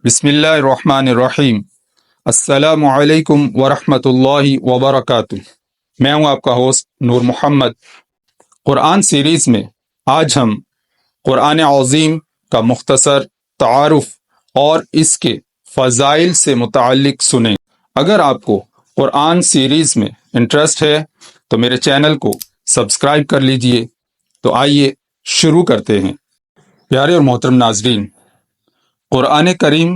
بسم اللہ الرحمن الرحیم۔ السلام علیکم ورحمۃ اللہ وبرکاتہ۔ میں ہوں آپ کا ہوسٹ نور محمد۔ قرآن سیریز میں آج ہم قرآن عظیم کا مختصر تعارف اور اس کے فضائل سے متعلق سنیں۔ اگر آپ کو قرآن سیریز میں انٹرسٹ ہے تو میرے چینل کو سبسکرائب کر لیجئے۔ تو آئیے شروع کرتے ہیں۔ پیارے اور محترم ناظرین، قرآن کریم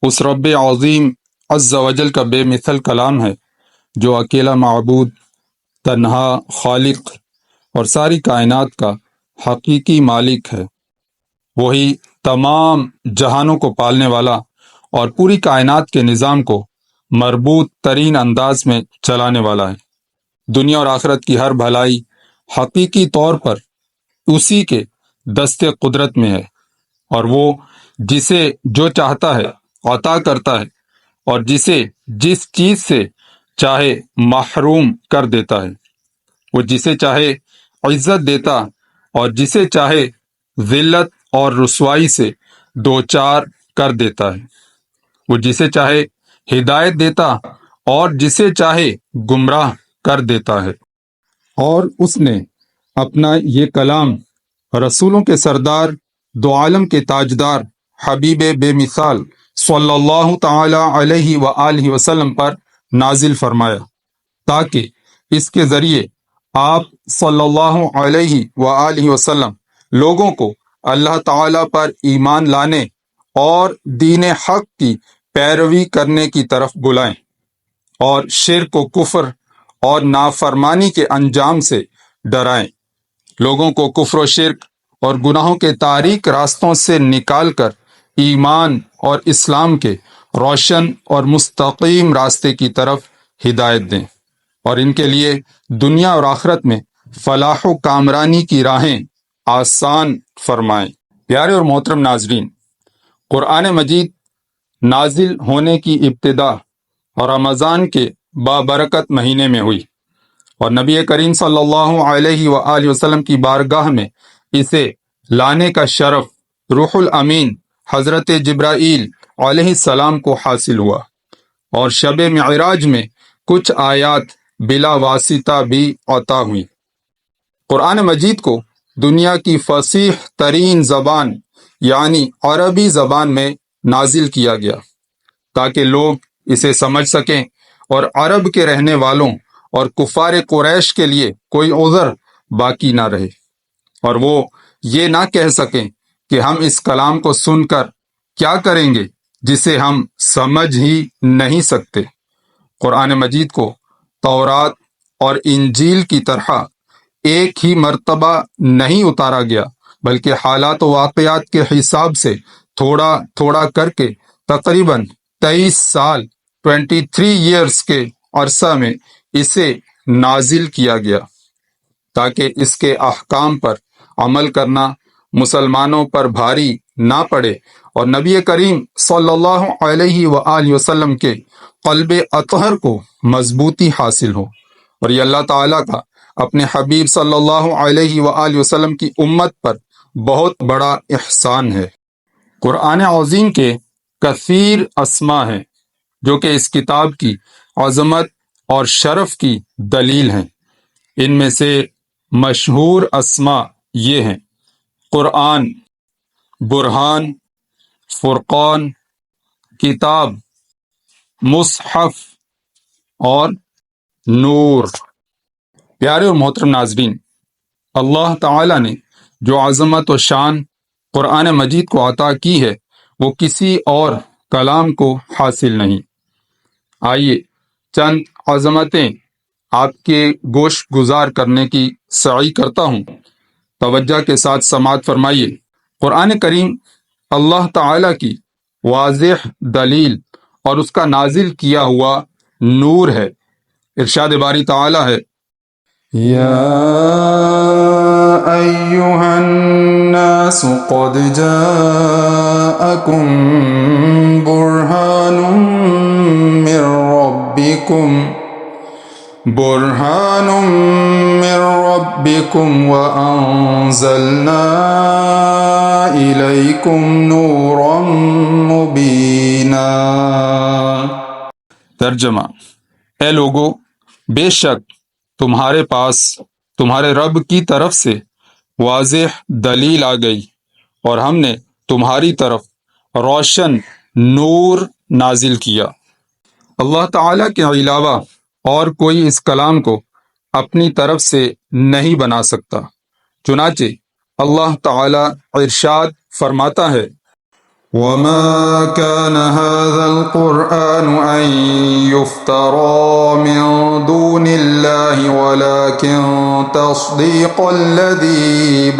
اس رب عظیم عز و جل کا بے مثل کلام ہے جو اکیلا معبود، تنہا خالق اور ساری کائنات کا حقیقی مالک ہے۔ وہی تمام جہانوں کو پالنے والا اور پوری کائنات کے نظام کو مربوط ترین انداز میں چلانے والا ہے۔ دنیا اور آخرت کی ہر بھلائی حقیقی طور پر اسی کے دست قدرت میں ہے، اور وہ جسے جو چاہتا ہے عطا کرتا ہے اور جسے جس چیز سے چاہے محروم کر دیتا ہے۔ وہ جسے چاہے عزت دیتا اور جسے چاہے ذلت اور رسوائی سے دوچار کر دیتا ہے۔ وہ جسے چاہے ہدایت دیتا اور جسے چاہے گمراہ کر دیتا ہے۔ اور اس نے اپنا یہ کلام رسولوں کے سردار، دو عالم کے تاجدار، حبیب بے مثال صلی اللہ تعالی علیہ وآلہ وسلم پر نازل فرمایا تاکہ اس کے ذریعے آپ صلی اللہ علیہ وآلہ وسلم لوگوں کو اللہ تعالی پر ایمان لانے اور دین حق کی پیروی کرنے کی طرف بلائیں، اور شرک و کفر اور نافرمانی کے انجام سے ڈرائیں۔ لوگوں کو کفر و شرک اور گناہوں کے تاریک راستوں سے نکال کر ایمان اور اسلام کے روشن اور مستقیم راستے کی طرف ہدایت دیں، اور ان کے لیے دنیا اور آخرت میں فلاح و کامرانی کی راہیں آسان فرمائیں۔ پیارے اور محترم ناظرین، قرآن مجید نازل ہونے کی ابتدا رمضان کے بابرکت مہینے میں ہوئی، اور نبی کریم صلی اللہ علیہ وآلہ وسلم کی بارگاہ میں اسے لانے کا شرف روح الامین حضرت جبرائیل علیہ السلام کو حاصل ہوا، اور شب معراج میں کچھ آیات بلا واسطہ بھی عطا ہوئی۔ قرآن مجید کو دنیا کی فصیح ترین زبان یعنی عربی زبان میں نازل کیا گیا تاکہ لوگ اسے سمجھ سکیں اور عرب کے رہنے والوں اور کفار قریش کے لیے کوئی عذر باقی نہ رہے، اور وہ یہ نہ کہہ سکیں کہ ہم اس کلام کو سن کر کیا کریں گے جسے ہم سمجھ ہی نہیں سکتے۔ قرآن مجید کو تورات اور انجیل کی طرح ایک ہی مرتبہ نہیں اتارا گیا، بلکہ حالات و واقعات کے حساب سے تھوڑا تھوڑا کر کے تقریباً 23 سال 23 ایئرس کے عرصہ میں اسے نازل کیا گیا تاکہ اس کے احکام پر عمل کرنا مسلمانوں پر بھاری نہ پڑے، اور نبی کریم صلی اللہ علیہ وآلہ وسلم کے قلب اطہر کو مضبوطی حاصل ہو۔ اور یہ اللہ تعالیٰ کا اپنے حبیب صلی اللہ علیہ وآلہ وسلم کی امت پر بہت بڑا احسان ہے۔ قرآن عظیم کے کثیر اسماء ہیں جو کہ اس کتاب کی عظمت اور شرف کی دلیل ہیں۔ ان میں سے مشہور اسماء یہ ہیں: قرآن، برہان، فرقان، کتاب، مصحف اور نور۔ پیارے اور محترم ناظرین، اللہ تعالیٰ نے جو عظمت و شان قرآن مجید کو عطا کی ہے وہ کسی اور کلام کو حاصل نہیں۔ آئیے چند عظمتیں آپ کے گوش گزار کرنے کی سعی کرتا ہوں، توجہ کے ساتھ سماعت فرمائیے۔ قرآن کریم اللہ تعالیٰ کی واضح دلیل اور اس کا نازل کیا ہوا نور ہے۔ ارشاد باری تعالیٰ ہے: یا ایہا الناس قد جاءکم برہان من ربکم برهان من ربكم وأنزلنا إليكم نورا مبينا۔ ترجمہ: اے لوگو، بے شک تمہارے پاس تمہارے رب کی طرف سے واضح دلیل آ گئی، اور ہم نے تمہاری طرف روشن نور نازل کیا۔ اللہ تعالیٰ کے علاوہ اور کوئی اس کلام کو اپنی طرف سے نہیں بنا سکتا۔ چنانچہ اللہ تعالیٰ ارشاد فرماتا ہے: وما كان هذا القرآن أن يفترى من دون الله ولكن تصديق الذي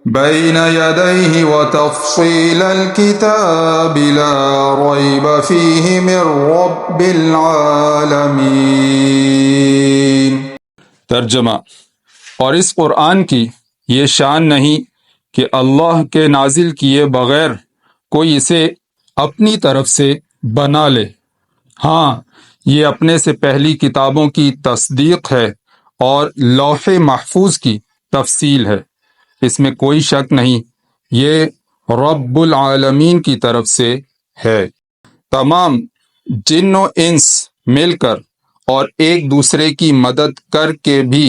بين يديه وتفصيل الكتاب لا ريب فيه من رب العالمين۔ ترجمہ: اور اس قرآن کی یہ شان نہیں کہ اللہ کے نازل کیے بغیر کوئی اسے اپنی طرف سے بنا لے۔ ہاں، یہ اپنے سے پہلی کتابوں کی تصدیق ہے اور لوح محفوظ کی تفصیل ہے، اس میں کوئی شک نہیں، یہ رب العالمین کی طرف سے ہے۔ تمام جن و انس مل کر اور ایک دوسرے کی مدد کر کے بھی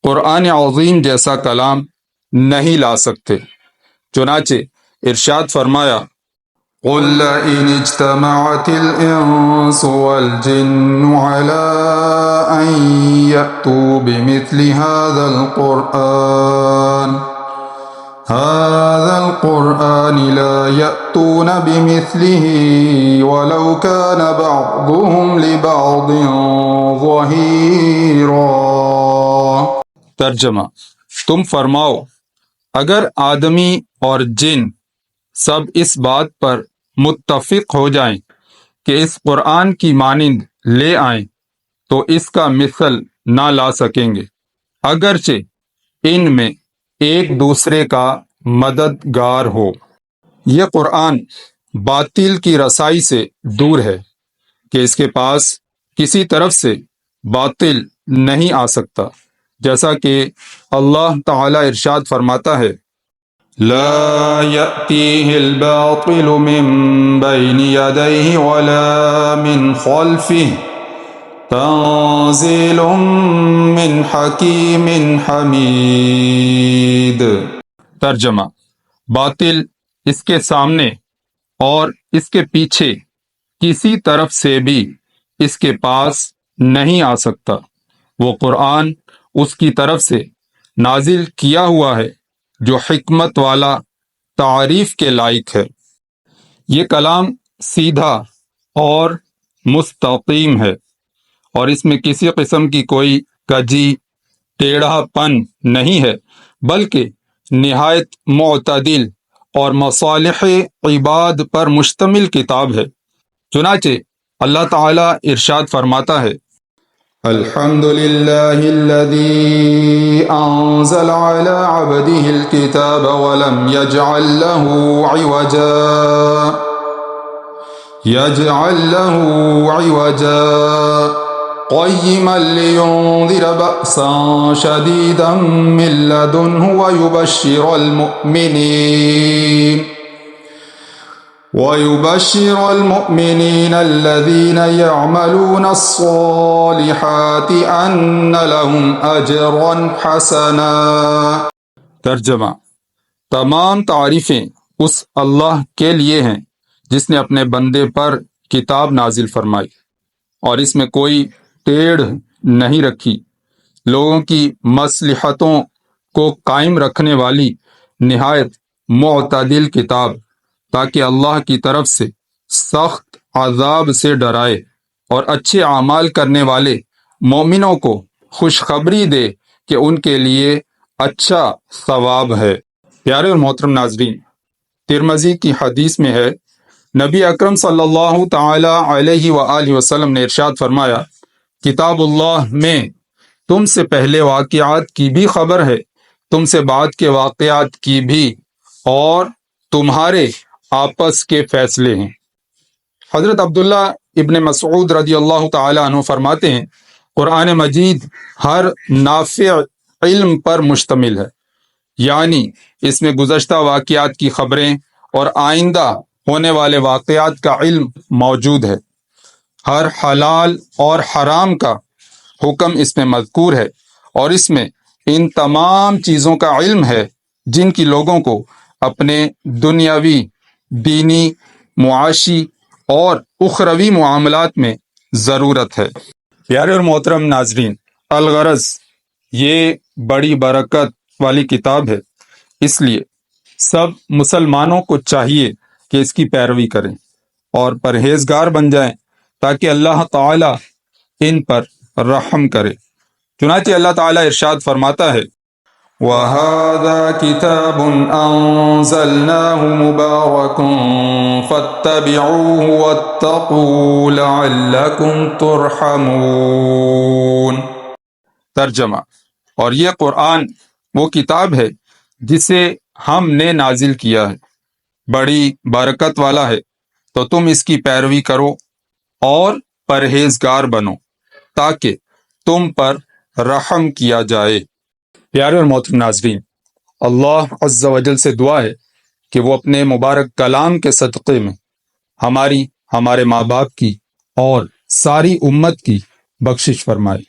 قرآن عظیم جیسا کلام نہیں لا سکتے۔ چنانچہ ارشاد فرمایا: قل لئن اجتمعت الإنس والجن على أن يأتوا بمثل هذا القرآن لا يأتون بمثله ولو كان بعضهم لبعض ظهيرا۔ ترجمہ: تم فرماؤ، اگر آدمی اور جن سب اس بات پر متفق ہو جائیں کہ اس قرآن کی مانند لے آئیں تو اس کا مثل نہ لا سکیں گے، اگرچہ ان میں ایک دوسرے کا مددگار ہو۔ یہ قرآن باطل کی رسائی سے دور ہے کہ اس کے پاس کسی طرف سے باطل نہیں آ سکتا، جیسا کہ اللہ تعالیٰ ارشاد فرماتا ہے: لا يأتيه الباطل من بين يديه ولا من خلفه تنزيل من حكيم حميد۔ ترجمہ: باطل اس کے سامنے اور اس کے پیچھے کسی طرف سے بھی اس کے پاس نہیں آ سکتا، وہ قرآن اس کی طرف سے نازل کیا ہوا ہے جو حکمت والا، تعریف کے لائق ہے۔ یہ کلام سیدھا اور مستقیم ہے، اور اس میں کسی قسم کی کوئی کجی ٹیڑھا پن نہیں ہے، بلکہ نہایت معتدل اور مصالح عباد پر مشتمل کتاب ہے۔ چنانچہ اللہ تعالیٰ ارشاد فرماتا ہے: الحمد لله الذي أنزل على عبده الكتاب ولم يجعل له عوجا قيما لينذر بأسا شديدا من لدنه ويبشر المؤمنين الذين يعملون الصالحات أن لهم أجرا حسنا۔ ترجمہ: تمام تعریفیں اس اللہ کے لیے ہیں جس نے اپنے بندے پر کتاب نازل فرمائی اور اس میں کوئی ٹیڑھ نہیں رکھی، لوگوں کی مصلحتوں کو قائم رکھنے والی نہایت معتدل کتاب، تاکہ اللہ کی طرف سے سخت عذاب سے ڈرائے اور اچھے اعمال کرنے والے مومنوں کو خوشخبری دے کہ ان کے لیے اچھا ثواب ہے۔ پیارے اور محترم ناظرین، ترمذی کی حدیث میں ہے، نبی اکرم صلی اللہ تعالی علیہ وآلہ وسلم نے ارشاد فرمایا: کتاب اللہ میں تم سے پہلے واقعات کی بھی خبر ہے، تم سے بعد کے واقعات کی بھی، اور تمہارے آپس کے فیصلے ہیں۔ حضرت عبداللہ ابن مسعود رضی اللہ تعالیٰ عنہ فرماتے ہیں قرآن مجید ہر نافع علم پر مشتمل ہے، یعنی اس میں گزشتہ واقعات کی خبریں اور آئندہ ہونے والے واقعات کا علم موجود ہے۔ ہر حلال اور حرام کا حکم اس میں مذکور ہے، اور اس میں ان تمام چیزوں کا علم ہے جن کی لوگوں کو اپنے دنیاوی، دینی، معاشی اور اخروی معاملات میں ضرورت ہے۔ پیارے اور محترم ناظرین، الغرض یہ بڑی برکت والی کتاب ہے، اس لیے سب مسلمانوں کو چاہیے کہ اس کی پیروی کریں اور پرہیزگار بن جائیں تاکہ اللہ تعالی ان پر رحم کرے۔ چنانچہ اللہ تعالیٰ ارشاد فرماتا ہے وَهَذَا كِتَابٌ أَنزَلْنَاهُ مُبَارَكٌ فَاتَّبِعُوهُ وَاتَّقُوا لَعَلَّكُمْ تُرْحَمُونَ۔ ترجمہ، اور یہ قرآن وہ کتاب ہے جسے ہم نے نازل کیا ہے، بڑی برکت والا ہے، تو تم اس کی پیروی کرو اور پرہیزگار بنو تاکہ تم پر رحم کیا جائے۔ پیارے اور محترم ناظرین، اللہ عز و جل سے دعا ہے کہ وہ اپنے مبارک کلام کے صدقے میں ہماری، ہمارے ماں باپ کی اور ساری امت کی بخشش فرمائے۔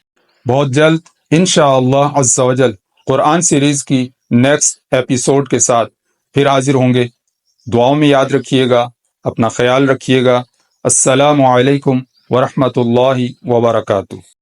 بہت جلد انشاءاللہ عز و جل قرآن سیریز کی نیکسٹ ایپیسوڈ کے ساتھ پھر حاضر ہوں گے۔ دعاؤں میں یاد رکھیے گا، اپنا خیال رکھیے گا۔ السلام علیکم ورحمۃ اللہ وبرکاتہ۔